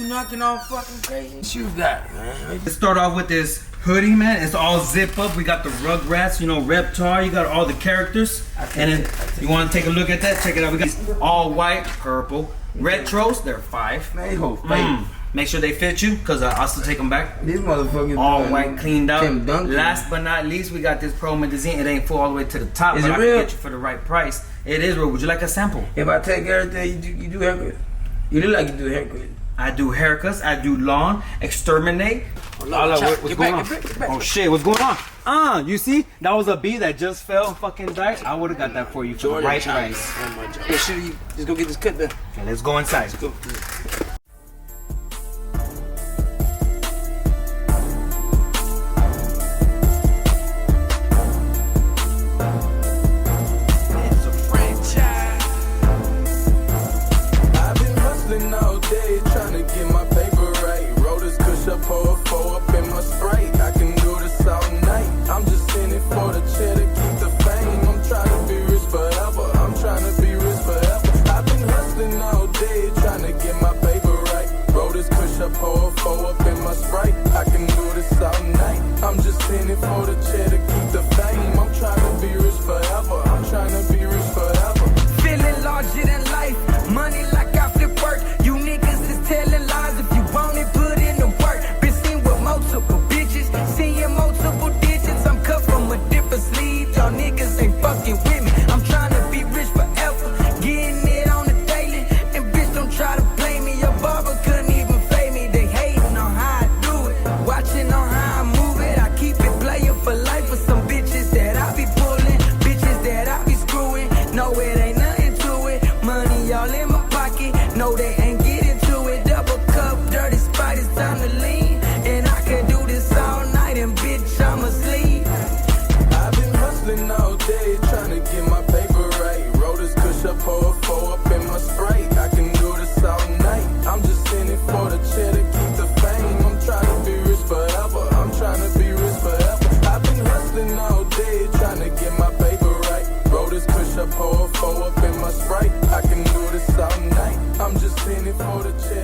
you knocking off fucking crazy? What you got, man? Let's start off with this hoodie, man. It's all zip up. We got the Rugrats, you know, Reptar. You got all the characters. And then you want to take a look at that? Check it out. We got all white, purple, retros. They're 5. Man, go fake. Make sure they fit you, cause I'll still take them back. These motherfuckers all white, cleaned out. Duncan. Last but not least, we got this Pro Medizin. It ain't full all the way to the top, Is but it I real? can get you for the right price. It is real. Would you like a sample? If I take everything, you do haircut. You look like you do haircut. I do haircuts. I do lawn, exterminate. What's going on? Oh shit, what's going on? You see? That was a bee that just fell, fucking died. I would've got that for you for the right price. Oh my God. Yeah, shit, you just go get this cut done. Okay, let's go inside. Let's go. For the cheddar, keep the fame. I'm trying to be rich forever. I'm trying to be rich forever. Feeling larger than life, money like I flip work. You niggas is telling lies. If you want it, put in the work. Been seen with multiple bitches, seeing multiple digits. I'm cut from a different sleeve. Y'all niggas ain't fucking with me. I'm trying to be rich forever, getting it on the daily. And bitch, don't try to play me. Your barber couldn't even fade me. They hating on how I do it, watching on how I move it. I keep it playing for life with some bitches that I be pulling, bitches that I be screwing. No, it ain't nothing to it. Money all in my pocket. No, they ain't getting to it. Double cup, dirty Sprite, it's time to lean. And I can do this all night, and bitch, I'm asleep. I've been hustling all day, trying to get my paper right. Roll this kush up, pour a 4 up in my Sprite. I can do this all night. I'm just in it for the cheddar, keep the fame. I'm trying to be rich forever. I'm trying to be rich forever. I've been hustling all day, trying to get my paper right. Roll this kush up, pour a 4 up in my Sprite. I can do this all night. I'm just in it for the cheddar.